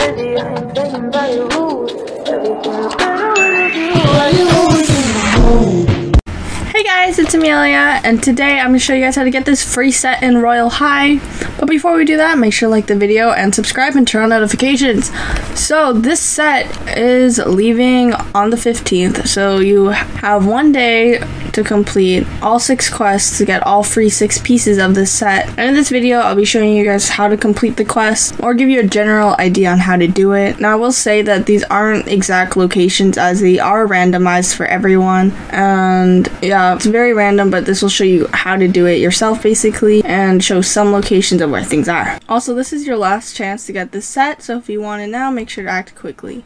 ready, I ain't taken by your rules. Everything's better with you. Why you always in the mood? Hey guys, it's Amelia, and today I'm going to show you guys how to get this free set in Royale High. But before we do that, make sure to like the video and subscribe and turn on notifications. So this set is leaving on the 15th, so you have 1 day to complete all 6 quests to get all free 6 pieces of this set. And in this video, I'll be showing you guys how to complete the quest or give you a general idea on how to do it. Now I will say that these aren't exact locations as they are randomized for everyone, and yeah, it's very random, but this will show you how to do it yourself basically and show some locations of where things are. Also, this is your last chance to get this set, so if you want it now, make sure to act quickly.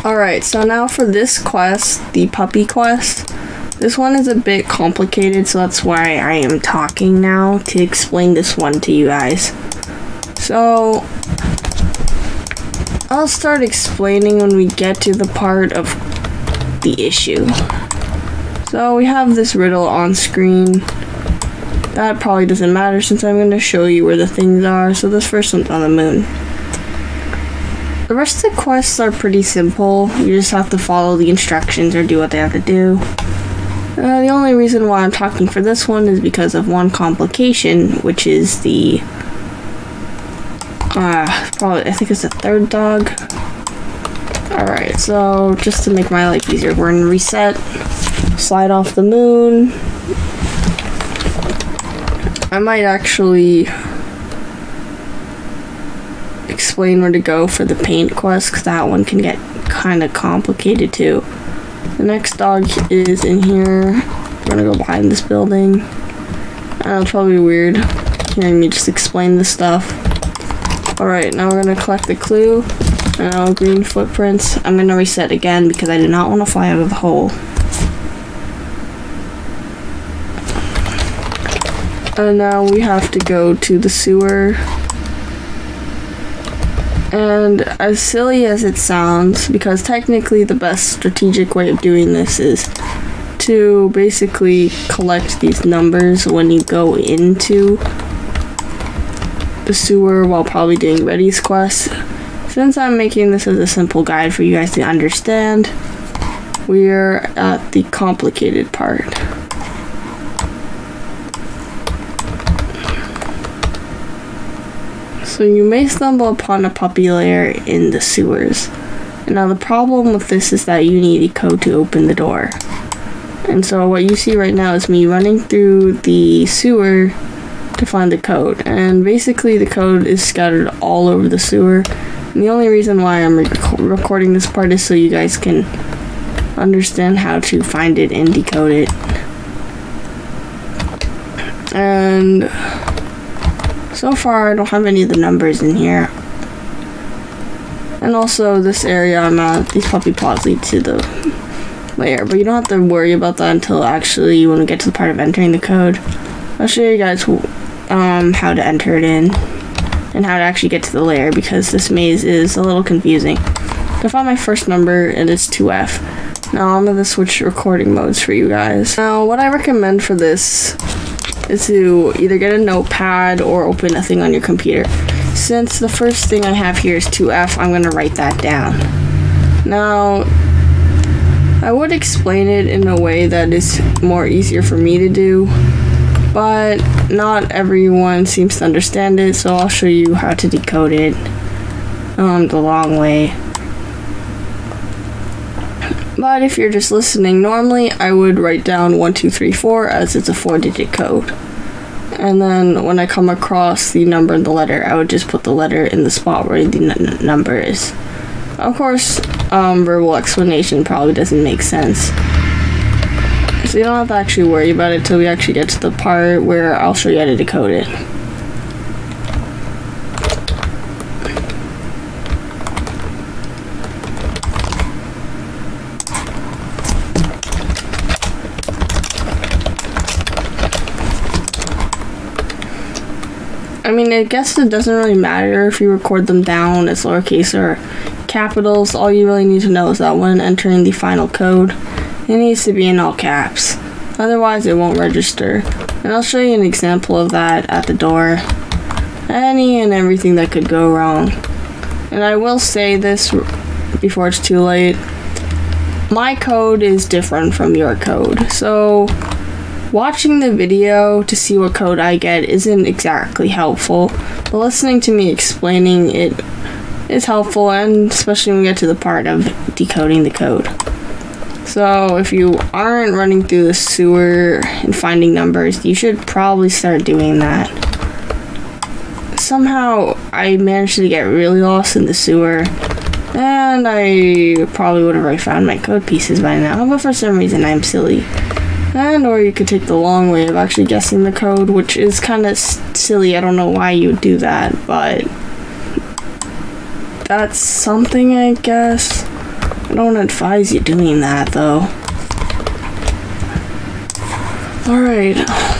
Alright, so now for this quest, the puppy quest. This one is a bit complicated, so that's why I am talking now to explain this one to you guys. So, I'll start explaining when we get to the part of the issue. So we have this riddle on screen. That probably doesn't matter since I'm going to show you where the things are. So this first one's on the moon. The rest of the quests are pretty simple. You just have to follow the instructions or do what they have to do. The only reason why I'm talking for this one is because of one complication, which is the I think it's the third dog. Alright, so just to make my life easier, we're gonna reset, slide off the moon. I might actually explain where to go for the paint quest, because that one can get kind of complicated too. The next dog is in here. We're gonna go behind this building. I know it's probably weird hearing me just explain this stuff. Alright, now we're gonna collect the clue. Now green footprints. I'm gonna reset again because I do not want to fly out of the hole. And now we have to go to the sewer. And as silly as it sounds, because technically the best strategic way of doing this is to basically collect these numbers when you go into the sewer while probably doing Reddy's quest. Since I'm making this as a simple guide for you guys to understand, we're at the complicated part. So you may stumble upon a puppy lair in the sewers. And now the problem with this is that you need a code to open the door. And so what you see right now is me running through the sewer to find the code. And basically the code is scattered all over the sewer. And the only reason why I'm recording this part is so you guys can understand how to find it and decode it. And so far I don't have any of the numbers in here. And also this area I'm at, these puppy pods lead to the layer, but you don't have to worry about that until actually you want to get to the part of entering the code. I'll show you guys how to enter it in and how to actually get to the layer, because this maze is a little confusing. I found my first number and it's 2F. Now I'm going to switch recording modes for you guys. Now what I recommend for this is to either get a notepad or open a thing on your computer. Since the first thing I have here is 2F, I'm going to write that down. Now, I would explain it in a way that is more easier for me to do, but not everyone seems to understand it, so I'll show you how to decode it the long way. But if you're just listening normally, I would write down 1, 2, 3, 4 as it's a 4-digit code. And then when I come across the number and the letter, I would just put the letter in the spot where the number is. Of course, verbal explanation probably doesn't make sense. So you don't have to actually worry about it till we actually get to the part where I'll show you how to decode it. I mean, I guess it doesn't really matter if you record them down as lowercase or capitals. All you really need to know is that when entering the final code, it needs to be in all caps. Otherwise, it won't register. And I'll show you an example of that at the door. Any and everything that could go wrong. And I will say this before it's too late. My code is different from your code. So watching the video to see what code I get isn't exactly helpful, but listening to me explaining it is helpful, and especially when we get to the part of decoding the code. So if you aren't running through the sewer and finding numbers, you should probably start doing that. Somehow I managed to get really lost in the sewer, and I probably would have already found my code pieces by now, but for some reason I'm silly. And or you could take the long way of actually guessing the code, which is kind of silly. I don't know why you would do that, but that's something, I guess. I don't advise you doing that, though. Alright,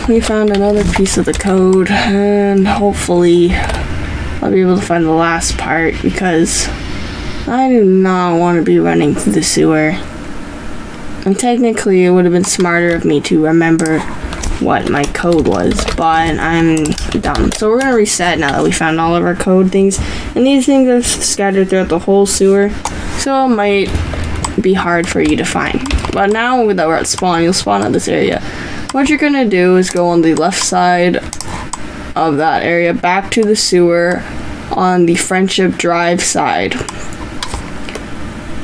we found another piece of the code, and hopefully I'll be able to find the last part, because I do not want to be running through the sewer. And technically, it would have been smarter of me to remember what my code was, but I'm dumb. So we're going to reset now that we found all of our code things. And these things are scattered throughout the whole sewer, so it might be hard for you to find. But now that we're at spawn, you'll spawn at this area. What you're going to do is go on the left side of that area, back to the sewer on the Friendship Drive side.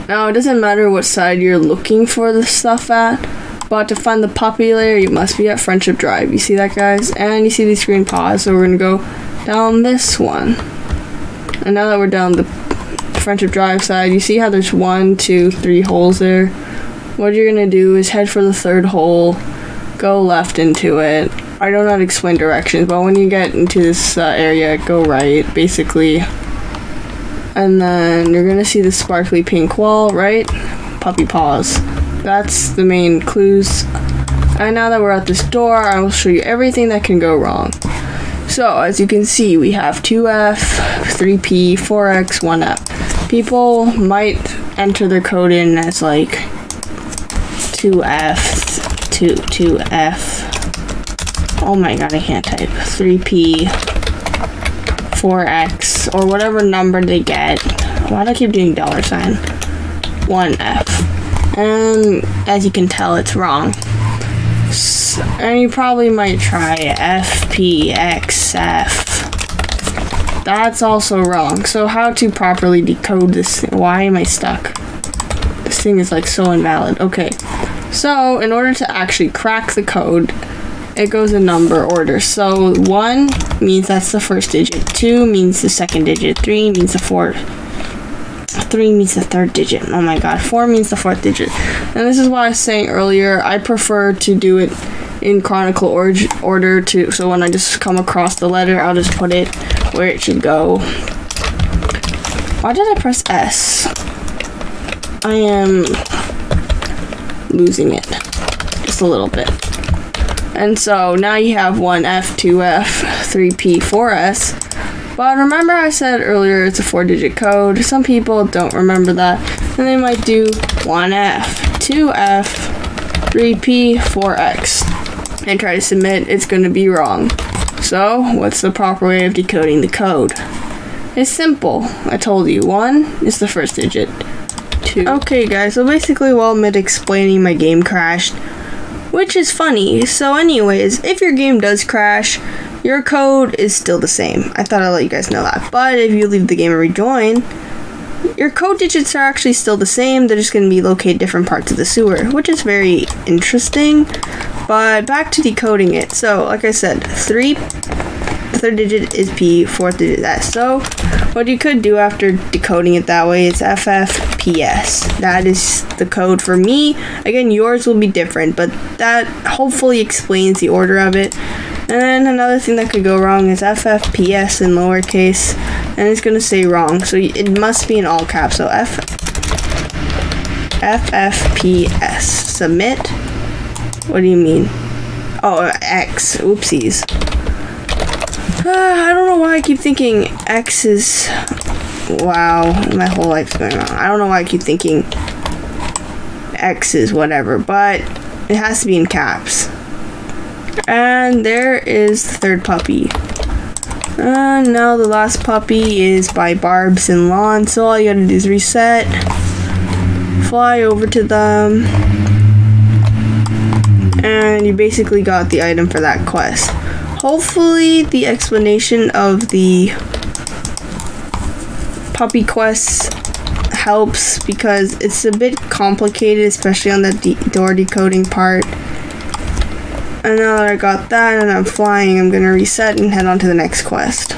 Now, it doesn't matter what side you're looking for the stuff at, but to find the puppy layer, you must be at Friendship Drive. You see that, guys? And you see these green paws, so we're going to go down this one. And now that we're down the Friendship Drive side, you see how there's 1, 2, 3 holes there? What you're going to do is head for the third hole, go left into it. I don't know how to explain directions, but when you get into this area, go right, basically. And then you're gonna see the sparkly pink wall, right? Puppy paws. That's the main clues. And now that we're at this door, I will show you everything that can go wrong. So, as you can see, we have 2F, 3P, 4X, 1F. People might enter their code in as like 2F, 2F. Oh my god, I can't type. 3P, 4X, or whatever number they get. Why do I keep doing $sign? 1F. And as you can tell, it's wrong. And you probably might try FPXF. That's also wrong. So how to properly decode this thing? Why am I stuck? This thing is like so invalid. Okay. So in order to actually crack the code, it goes in number order. So 1 means that's the first digit, 2 means the second digit, 3 means the fourth, 3 means the third digit. Oh my god, 4 means the fourth digit. And this is what I was saying earlier. I prefer to do it in chronicle order too. So when I just come across the letter, I'll just put it where it should go. Why did I press S? I am losing it just a little bit. And so now you have 1F, 2F, 3P, 4S. But remember I said earlier it's a 4-digit code. Some people don't remember that. And they might do 1F, 2F, 3P, 4X. And try to submit. It's going to be wrong. So what's the proper way of decoding the code? It's simple. I told you. 1 is the first digit. 2. Okay guys, so basically while mid-explaining, my game crashed. Which is funny. So anyways, if your game does crash, your code is still the same. I thought I'd let you guys know that. But if you leave the game and rejoin, your code digits are actually still the same. They're just going to be located different parts of the sewer, which is very interesting. But back to decoding it. So like I said, 3 the third digit is P, fourth digit is S. So what you could do after decoding it that way is FFPS. That is the code for me. Again, yours will be different, but that hopefully explains the order of it. And then another thing that could go wrong is FFPS in lowercase, and it's gonna say wrong, so it must be in all caps. So FFPS. Submit. What do you mean? Oh, X. Oopsies. I don't know why I keep thinking X is... Wow, my whole life's going wrong. I don't know why I keep thinking X is whatever, but it has to be in caps. And there is the third puppy. And now the last puppy is by Barbs and Launce. So all you gotta do is reset, fly over to them, and you basically got the item for that quest. Hopefully the explanation of the puppy quests helps, because it's a bit complicated, especially on the door decoding part. And now that I got that and I'm flying, I'm gonna reset and head on to the next quest.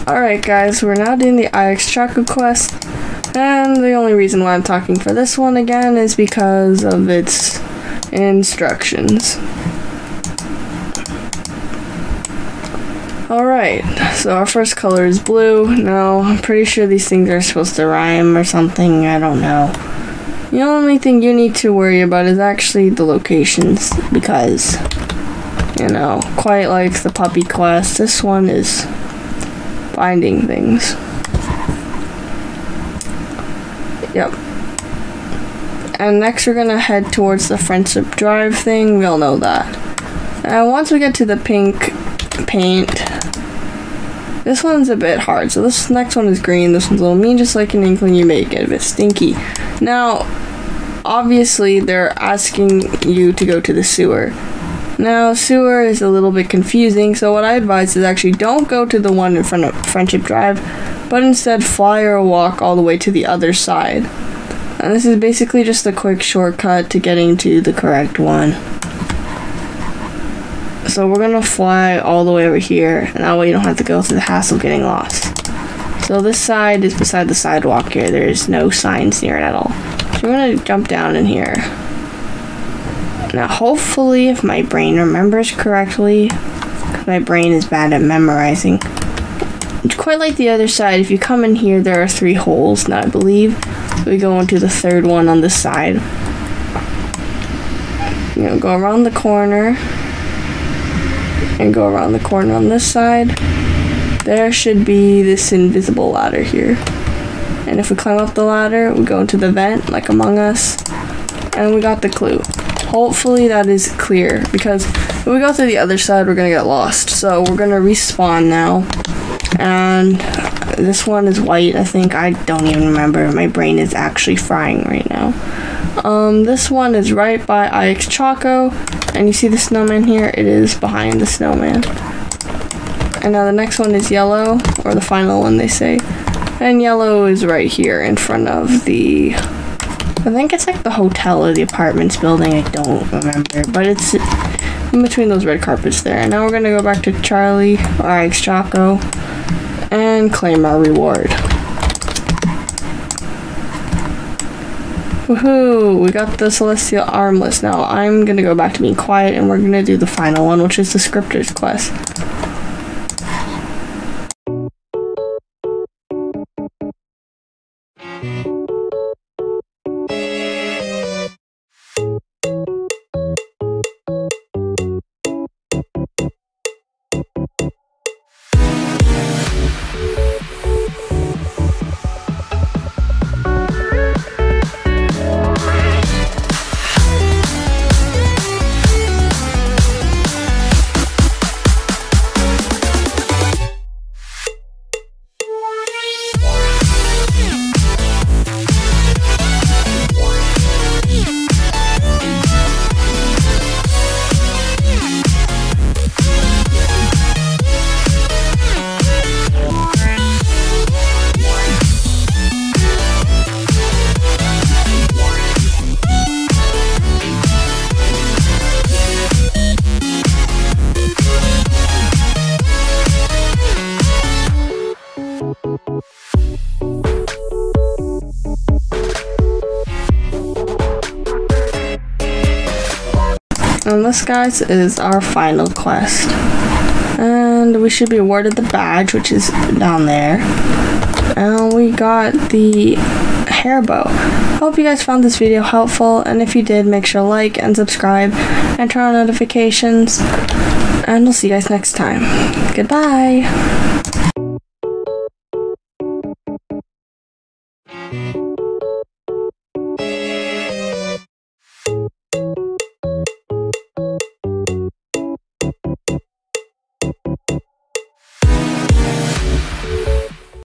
Alright guys, we're now doing the IxChoco quest, and the only reason why I'm talking for this one again is because of its instructions. Alright, so our first color is blue. Now, I'm pretty sure these things are supposed to rhyme or something, I don't know. The only thing you need to worry about is actually the locations, because, you know, quite like the puppy quest, this one is finding things. Yep. And next we're gonna head towards the Friendship Drive thing. We all know that. And once we get to the pink paint, this one's a bit hard. So this next one is green. This one's a little mean, just like an inkling. You may get a bit stinky. Now, obviously they're asking you to go to the sewer. Now, sewer is a little bit confusing, so what I advise is actually don't go to the one in front of Friendship Drive, but instead fly or walk all the way to the other side. And this is basically just a quick shortcut to getting to the correct one. So we're gonna fly all the way over here, and that way you don't have to go through the hassle of getting lost. So this side is beside the sidewalk here. There is no signs near it at all. So we're gonna jump down in here. Now, hopefully, if my brain remembers correctly, because my brain is bad at memorizing, it's quite like the other side. If you come in here, there are 3 holes, now I believe. So we go into the third one on this side. You know, go around the corner, and go around the corner on this side. There should be this invisible ladder here. And if we climb up the ladder, we go into the vent, like Among Us, and we got the clue. Hopefully that is clear, because if we go through the other side, we're gonna get lost. So we're gonna respawn now, and this one is white, I think. I don't even remember. My brain is actually frying right now. This one is right by IxChoco, and you see the snowman here? It is behind the snowman. And now the next one is yellow, or the final one they say. And yellow is right here in front of the, I think it's like the hotel or the apartments building, I don't remember, but it's in between those red carpets there. And now we're gonna go back to Charlie, or IxChoco, and claim our reward. Woohoo! We got the Celestial Armlets. Now I'm gonna go back to being quiet, and we're gonna do the final one, which is the Scripters quest. And this, guys, is our final quest. And we should be awarded the badge, which is down there. And we got the hair bow. Hope you guys found this video helpful, and if you did, make sure to like and subscribe and turn on notifications. And we'll see you guys next time. Goodbye!